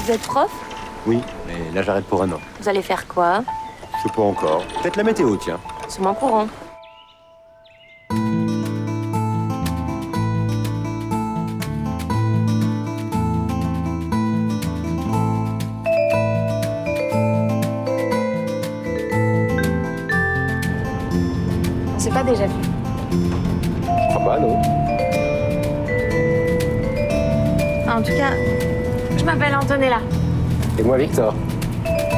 Vous êtes prof? Oui, mais là j'arrête pour un an. Vous allez faire quoi? Je sais pas encore. Peut-être la météo, tiens. C'est moins courant. On s'est pas déjà vu. Je crois pas, non. En tout cas, je m'appelle Antonella. Et moi, Victor.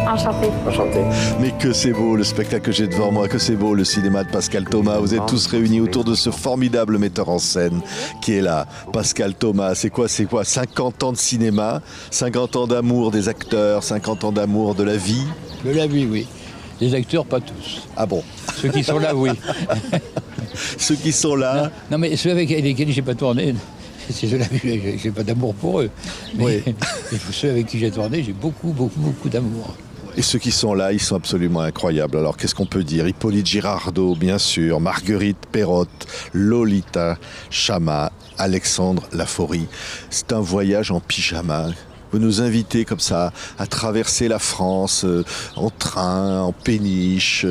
Enchantée. Enchanté. Mais que c'est beau le spectacle que j'ai devant moi, que c'est beau le cinéma de Pascal Thomas. Vous êtes tous réunis autour de ce formidable metteur en scène qui est là. Pascal Thomas, c'est quoi 50 ans de cinéma, 50 ans d'amour des acteurs, 50 ans d'amour de la vie. De la vie, oui. Les acteurs, pas tous. Ah bon? Ceux qui sont là, oui. Ceux qui sont là. Non, mais ceux avec lesquels j'ai pas tourné, c'est ceux-là, j'ai pas d'amour pour eux. Mais Oui. ceux avec qui j'ai tourné, j'ai beaucoup d'amour. Et ceux qui sont là, ils sont absolument incroyables. Alors, qu'est-ce qu'on peut dire? Hippolyte Girardot, bien sûr, Marguerite Perrotte, Lolita Chama, Alexandre Laforie. C'est un voyage en pyjama. Vous nous invitez comme ça à traverser la France en train, en péniche.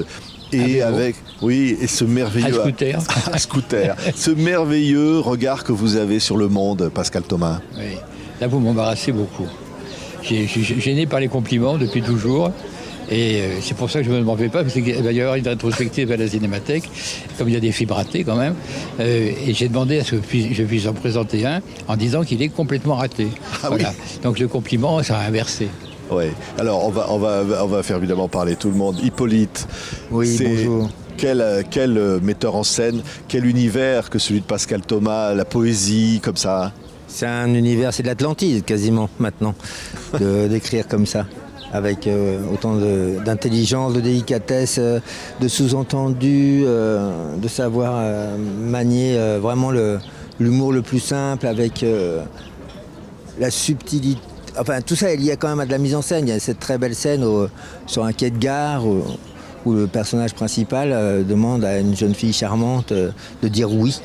Et avec, oui, et ce merveilleux... À scooter. À scooter. Ce merveilleux regard que vous avez sur le monde, Pascal Thomas. Oui. Là, vous m'embarrassez beaucoup. Je suis gêné par les compliments depuis toujours. Et c'est pour ça que je ne m'en fais pas, parce qu'il va y avoir une rétrospective à la Cinémathèque, comme il y a des films ratés quand même. Et j'ai demandé à ce que je puisse en présenter un en disant qu'il est complètement raté. Ah voilà. oui. Donc le compliment sera inversé. Oui. Alors, on va faire évidemment parler tout le monde. Hippolyte. Oui, bonjour. Quel metteur en scène, quel univers que celui de Pascal Thomas, la poésie, comme ça. C'est un univers, c'est de l'Atlantide quasiment maintenant, d'écrire comme ça, avec autant d'intelligence, de délicatesse, de sous-entendus, de savoir manier vraiment l'humour le plus simple, avec la subtilité. Enfin, tout ça est lié quand même à de la mise en scène. Il y a cette très belle scène sur un quai de gare où le personnage principal demande à une jeune fille charmante de dire oui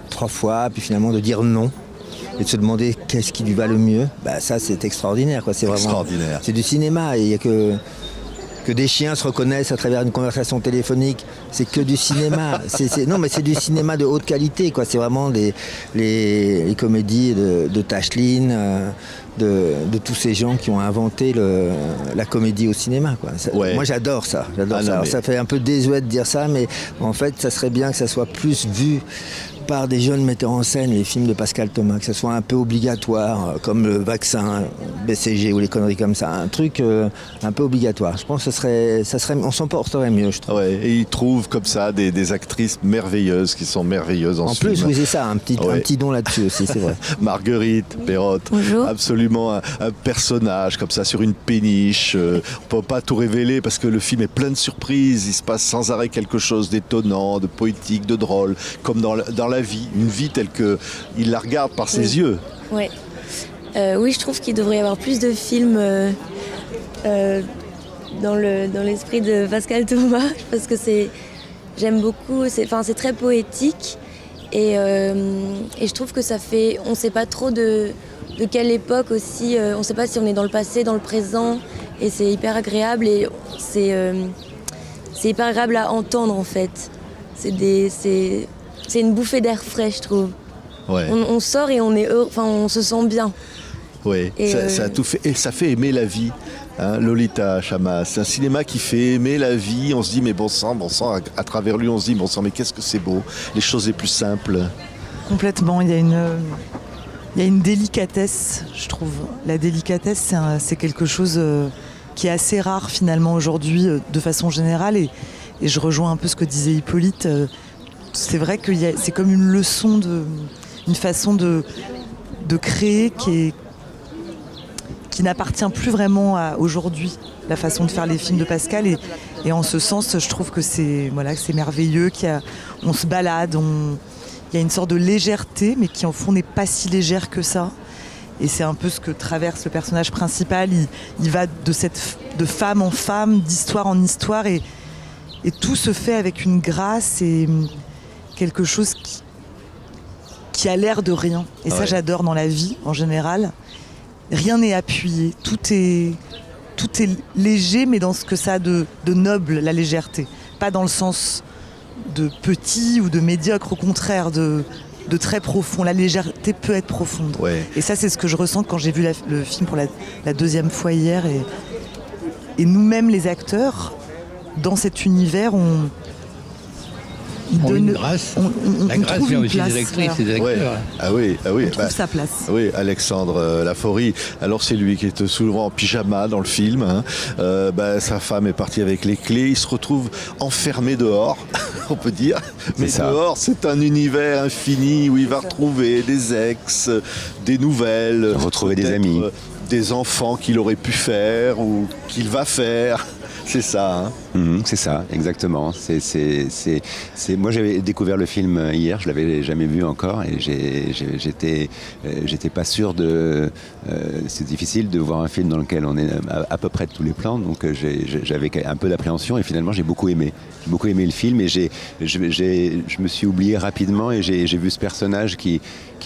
3 fois, puis finalement de dire non. Et de se demander qu'est-ce qui lui va le mieux, bah ça c'est extraordinaire, quoi. C'est vraiment Extraordinaire. c'est du cinéma. Et il n'y a que des chiens se reconnaissent à travers une conversation téléphonique, c'est que du cinéma. Non, mais c'est du cinéma de haute qualité, quoi. C'est vraiment les comédies de Tacheline, de tous ces gens qui ont inventé la comédie au cinéma, quoi. Ouais. Moi j'adore ça. Ah non, Alors, mais... ça fait un peu désuet de dire ça, mais en fait ça serait bien que ça soit plus vu par des jeunes metteurs en scène, les films de Pascal Thomas, que ça soit un peu obligatoire, comme le vaccin, BCG ou les conneries comme ça, un truc un peu obligatoire. Je pense que ça serait, on s'en porterait mieux, je trouve. Ouais, et il trouve comme ça des actrices merveilleuses qui sont merveilleuses en En plus, film. oui, c'est ça, un petit don là-dessus aussi, c'est vrai. Marguerite Perrotte, Bonjour. absolument un personnage comme ça sur une péniche. On peut pas tout révéler parce que le film est plein de surprises. Il se passe sans arrêt quelque chose d'étonnant, de poétique, de drôle, comme dans la vie, une vie telle que il la regarde par ses yeux. Ouais. Oui, je trouve qu'il devrait y avoir plus de films dans l'esprit de Pascal Thomas, parce que j'aime beaucoup, c'est très poétique et je trouve que ça fait, on sait pas trop de quelle époque aussi, on sait pas si on est dans le passé, dans le présent, et c'est hyper agréable et c'est hyper agréable à entendre en fait. C'est une bouffée d'air frais, je trouve. Ouais. On sort et on est heureux, on se sent bien. Ouais. Et Ça a tout fait, et ça fait aimer la vie. Hein, Lolita Chama, c'est un cinéma qui fait aimer la vie. On se dit mais bon sang, à travers lui on se dit bon sang, mais qu'est-ce que c'est beau, les choses les plus simples. Complètement, il y a une délicatesse, je trouve. La délicatesse, c'est quelque chose qui est assez rare finalement aujourd'hui de façon générale. Et je rejoins un peu ce que disait Hippolyte. C'est vrai que c'est comme une leçon, une façon de créer qui n'appartient plus vraiment à aujourd'hui, la façon de faire les films de Pascal. Et en ce sens, je trouve que c'est merveilleux, on se balade, il y a une sorte de légèreté, mais qui en fond n'est pas si légère que ça. Et c'est un peu ce que traverse le personnage principal. Il va de femme en femme, d'histoire en histoire, et tout se fait avec une grâce et quelque chose qui a l'air de rien. Et ça, j'adore dans la vie, en général. rien n'est appuyé, tout est léger, mais dans ce que ça a de noble, la légèreté. Pas dans le sens de petit ou de médiocre, au contraire, de très profond. La légèreté peut être profonde. Ouais. Et ça, c'est ce que je ressens quand j'ai vu le film pour la deuxième fois hier. Et nous-mêmes, les acteurs, dans cet univers, on une grâce. La grâce vient aussi des actrices et des acteurs. Ouais. Ah oui. On trouve sa place. Oui, Alexandre Laforie. Alors c'est lui qui est souvent en pyjama dans le film. Hein. Sa femme est partie avec les clés. Il se retrouve enfermé dehors, on peut dire. Mais dehors, c'est un univers infini où il va retrouver des ex, des nouvelles, retrouver des amis, des enfants qu'il aurait pu faire ou qu'il va faire. C'est ça, hein. C'est ça, exactement. Moi, j'avais découvert le film hier, je l'avais jamais vu encore, et j'étais pas sûr de. C'est difficile de voir un film dans lequel on est à peu près de tous les plans, donc j'avais un peu d'appréhension, et finalement j'ai beaucoup aimé. J'ai beaucoup aimé le film, et je me suis oublié rapidement, et j'ai vu ce personnage qui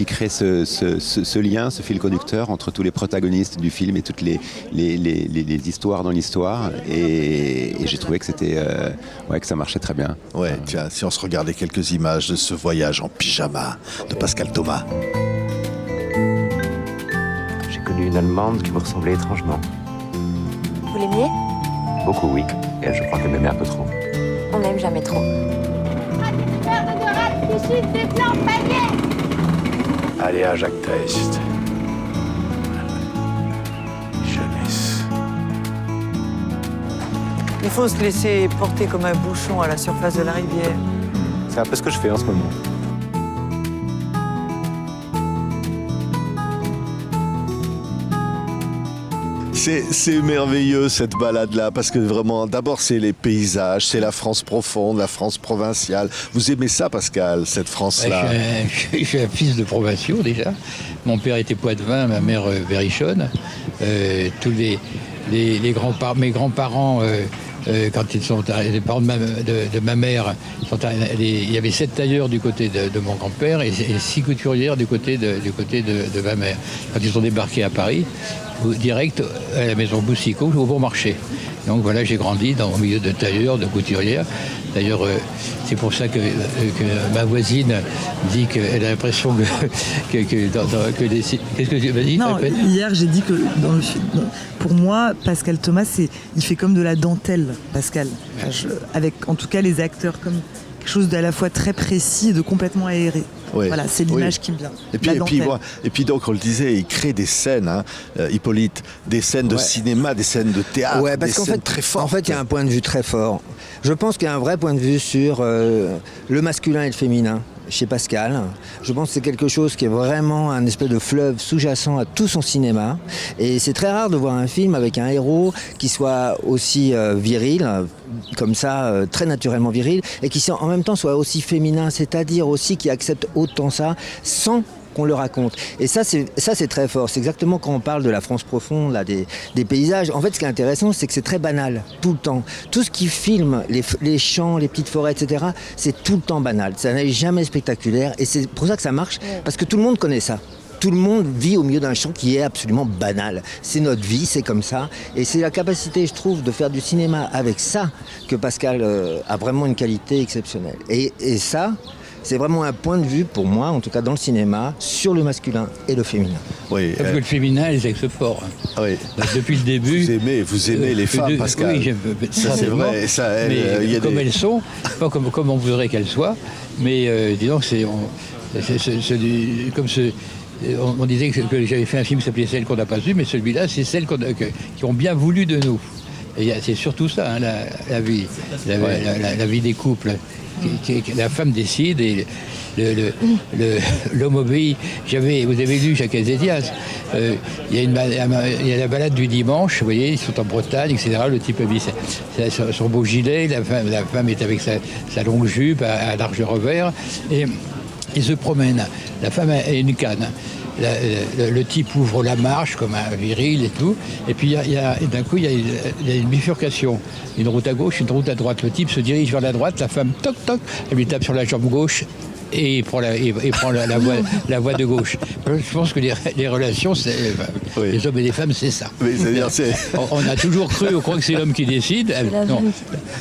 crée ce lien, ce fil conducteur entre tous les protagonistes du film et toutes les histoires dans l'histoire, et j'ai trouvé que c'était que ça marchait très bien. Ouais, tiens, si on se regardait quelques images de ce voyage en pyjama de Pascal Thomas. J'ai connu une Allemande qui me ressemblait étrangement. Vous l'aimiez? Beaucoup, oui. Et je crois qu'elle m'aimait un peu trop. On n'aime jamais trop. Allez, à Jacques Test. Jeunesse. Il faut se laisser porter comme un bouchon à la surface de la rivière. C'est un peu ce que je fais en ce moment. C'est merveilleux cette balade-là, parce que vraiment, d'abord c'est les paysages, c'est la France profonde, la France provinciale. Vous aimez ça, Pascal, cette France-là? Je suis un fils de provinciaux déjà. Mon père était poitevin, ma mère berrichonne. Tous mes grands-parents, quand ils sont arrivés, les parents de ma mère, il y avait 7 tailleurs du côté de mon grand-père et 6 couturières du côté de ma mère. Quand ils sont débarqués à Paris, direct à la maison Boussicot, au bon marché. Donc voilà, j'ai grandi au milieu de tailleurs, de couturières. D'ailleurs, c'est pour ça que ma voisine dit qu'elle a l'impression que qu'est-ce que tu m'as dit? Non, hier j'ai dit que dans le film, pour moi, Pascal Thomas, il fait comme de la dentelle, Pascal. Avec en tout cas les acteurs comme quelque chose d'à la fois très précis et de complètement aéré. Ouais. Voilà, c'est l'image qui me vient. Et puis donc on le disait, il crée des scènes, Hippolyte, des scènes de cinéma, des scènes de théâtre, parce des qu'en scènes fait, très fortes. En fait, il y a un point de vue très fort. Je pense qu'il y a un vrai point de vue sur le masculin et le féminin chez Pascal. Je pense que c'est quelque chose qui est vraiment un espèce de fleuve sous-jacent à tout son cinéma. Et c'est très rare de voir un film avec un héros qui soit aussi viril, comme ça, très naturellement viril, et qui en même temps soit aussi féminin, c'est-à-dire aussi qui accepte autant ça sans qu'on le raconte. Et ça, c'est très fort. C'est exactement quand on parle de la France profonde, là, des paysages. En fait, ce qui est intéressant, c'est que c'est très banal, tout le temps. Tout ce qui filme, les champs, les petites forêts, etc., c'est tout le temps banal. Ça n'est jamais spectaculaire. Et c'est pour ça que ça marche, parce que tout le monde connaît ça. Tout le monde vit au milieu d'un champ qui est absolument banal. C'est notre vie, c'est comme ça. Et c'est la capacité, je trouve, de faire du cinéma avec ça que Pascal a vraiment une qualité exceptionnelle. Et ça, c'est vraiment un point de vue, pour moi, en tout cas dans le cinéma, sur le masculin et le féminin. Oui, parce que le féminin, les sexe fort. Oui. Depuis le début. Vous aimez les femmes, Pascal. Oui, ça c'est vrai. Ça, mais comme elles sont, pas comme on voudrait qu'elles soient, mais disons que on disait que j'avais fait un film qui s'appelait Celles qu'on n'a pas eues, mais celui-là, c'est celles qui ont bien voulu de nous. Et c'est surtout ça, hein, la vie, la vie des couples. La femme décide et l'homme obéit. Vous avez lu Jacques Ezédias, il y a la balade du dimanche, vous voyez, ils sont en Bretagne, etc. Le type a mis son beau gilet, la femme est avec sa longue jupe à large revers, et ils se promènent. La femme a une canne. Le type ouvre la marche comme un viril et tout, et puis d'un coup il y a une bifurcation, une route à gauche, une route à droite. Le type se dirige vers la droite, la femme toc toc, elle lui tape sur la jambe gauche, et il prend la voie de gauche. Je pense que les relations, Oui. les hommes et les femmes, c'est ça. Mais c'est-à-dire, On a toujours cru, on croit que c'est l'homme qui décide. la Non,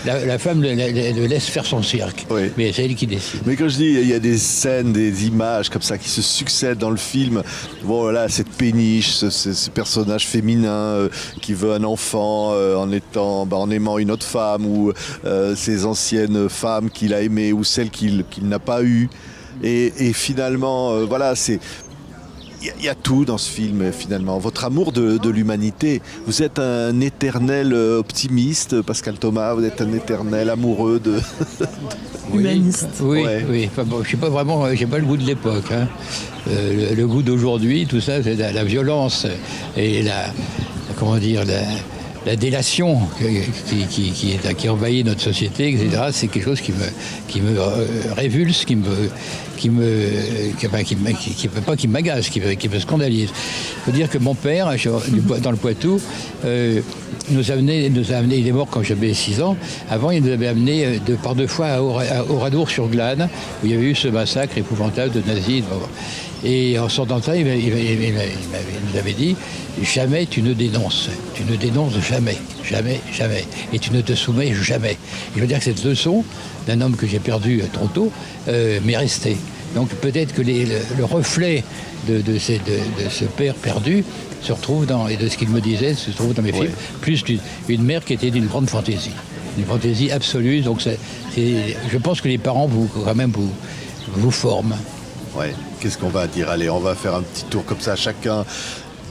femme la femme le laisse faire son cirque, Oui. mais c'est elle qui décide. Mais quand je dis, il y a des scènes, des images comme ça qui se succèdent dans le film. Bon, voilà, cette péniche, ce personnage féminin qui veut un enfant en aimant une autre femme, ou ces anciennes femmes qu'il a aimées, ou celles qu'il n'a pas eues. Et finalement, voilà, c'est... Il y a tout dans ce film, finalement. Votre amour de l'humanité. Vous êtes un éternel optimiste, Pascal Thomas. Vous êtes un éternel amoureux de... Humaniste. Oui, Ouais. oui. Enfin, bon, je sais pas vraiment, j'ai pas le goût de l'époque. Hein. Le goût d'aujourd'hui, tout ça, c'est la violence et comment dire, la délation qui envahit notre société, etc. C'est quelque chose qui me révulse, qui m'agace, qui me scandalise. Il faut dire que mon père, dans le Poitou, nous a amené, il est mort quand j'avais 6 ans. Avant, il nous avait amené par deux fois à Oradour-sur-Glane, où il y avait eu ce massacre épouvantable de nazis. Et en sortant de ça, il nous avait dit « Jamais tu ne dénonces. Tu ne dénonces jamais. Jamais, jamais. Et tu ne te soumets jamais. » Et je veux dire que cette leçon d'un homme que j'ai perdu trop tôt m'est restée. Donc peut-être que le reflet de ce père perdu se retrouve et de ce qu'il me disait, se trouve dans mes films, plus une mère qui était d'une grande fantaisie. Une fantaisie absolue. Donc je pense que les parents vous forment. Ouais. Qu'est-ce qu'on va dire? Allez, on va faire un petit tour comme ça, chacun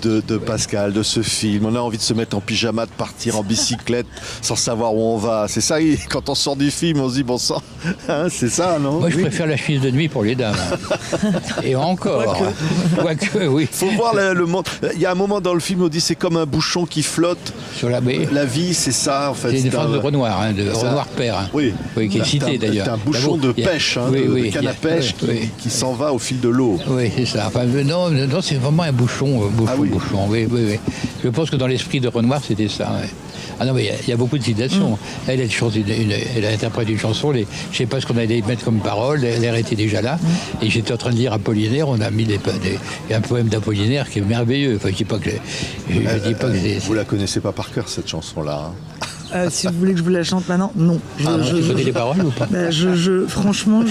de Pascal, de ce film. On a envie de se mettre en pyjama, de partir en bicyclette sans savoir où on va. C'est ça, quand on sort du film, on se dit bon sang, hein, c'est ça, non? Moi, je préfère la chemise de nuit pour les dames. Et encore. Quoique, oui. Faut voir le monde. Il y a un moment dans le film où on dit c'est comme un bouchon qui flotte. Sur la baie. La vie, c'est ça, en fait. C'est une phrase de Renoir, de Renoir père. Hein. Oui. Qui est cité d'ailleurs. C'est un bouchon de pêche, de canne à pêche qui s'en va au fil de l'eau. Oui, c'est ça. Enfin, non, c'est vraiment un bouchon. Oui. Bouchon. Oui. Je pense que dans l'esprit de Renoir, c'était ça. Ouais. Ah non, mais il y a beaucoup de citations. Elle a interprété une chanson, je ne sais pas ce qu'on allait mettre comme parole, l'air était déjà là. Et j'étais en train de lire Apollinaire, on a mis un poème d'Apollinaire qui est merveilleux. Enfin, je dis pas que vous la connaissez pas par cœur, cette chanson-là, hein? Si vous voulez que je vous la chante maintenant, non. Tu connais les paroles ou pas? Franchement,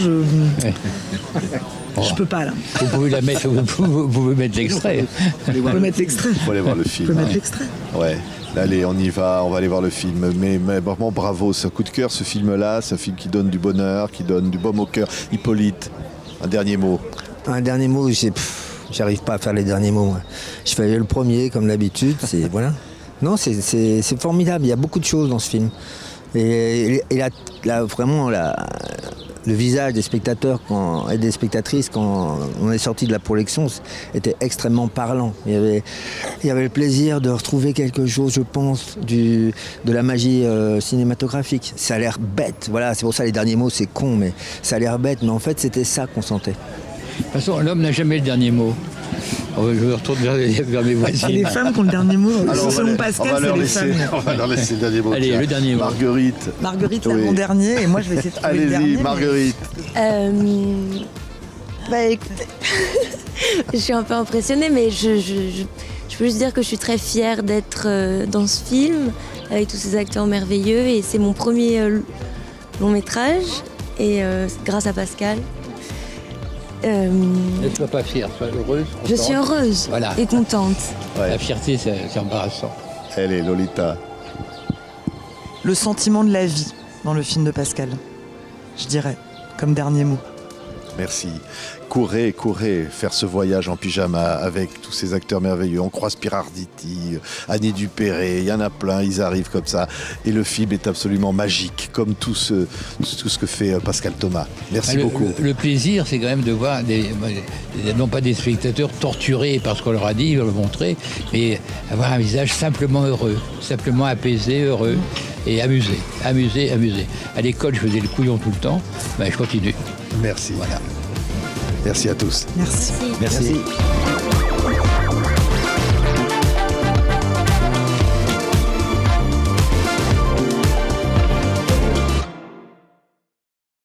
Bon. je peux pas là. Vous pouvez la mettre, vous pouvez mettre l'extrait. Vous pouvez mettre l'extrait. Il faut aller voir le film. Vous pouvez mettre l'extrait. Ouais. Allez, on y va, on va aller voir le film. Mais vraiment bravo, c'est un coup de cœur ce film-là. C'est un film qui donne du bonheur, qui donne du baume au cœur. Hippolyte, un dernier mot. Un dernier mot, j'arrive pas à faire les derniers mots. Moi. Je fais le premier comme d'habitude. Voilà. Non, c'est formidable. Il y a beaucoup de choses dans ce film. Et là, vraiment, le visage des spectateurs et des spectatrices quand on est sorti de la projection était extrêmement parlant. Il y avait le plaisir de retrouver quelque chose, je pense, de la magie cinématographique. Ça a l'air bête, voilà, c'est pour ça les derniers mots, c'est con, mais ça a l'air bête, mais en fait c'était ça qu'on sentait. De toute façon, l'homme n'a jamais le dernier mot. Je me retourne vers mes voisines. Les femmes qui ont le dernier mot. Alors, selon Pascal, c'est les femmes. On va leur laisser le dernier mot. Allez, Tiens. le dernier mot. Marguerite. Marguerite, c'est mon dernier, et moi je vais essayer de trouver le dernier. Allez-y, Marguerite. Écoutez, je suis un peu impressionnée, mais je peux juste dire que je suis très fière d'être dans ce film, avec tous ces acteurs merveilleux, et c'est mon premier long métrage, et grâce à Pascal. Ne sois pas fière, sois heureuse. Je suis heureuse et contente. Ouais. La fierté, c'est embarrassant. Allez, Lolita. Le sentiment de la vie dans le film de Pascal, je dirais, comme dernier mot. Merci. Courez, faire ce voyage en pyjama avec tous ces acteurs merveilleux. On croise Pierre Arditi, Annie Dupéré, il y en a plein, ils arrivent comme ça. Et le film est absolument magique, comme tout ce que fait Pascal Thomas. Merci beaucoup. Le plaisir, c'est quand même de voir, non pas des spectateurs torturés par ce qu'on leur a dit, leur montrer, mais avoir un visage simplement heureux, simplement apaisé, heureux et amusé. À l'école, je faisais le couillon tout le temps, je continue. Merci. Voilà. Merci à tous. Merci. Merci.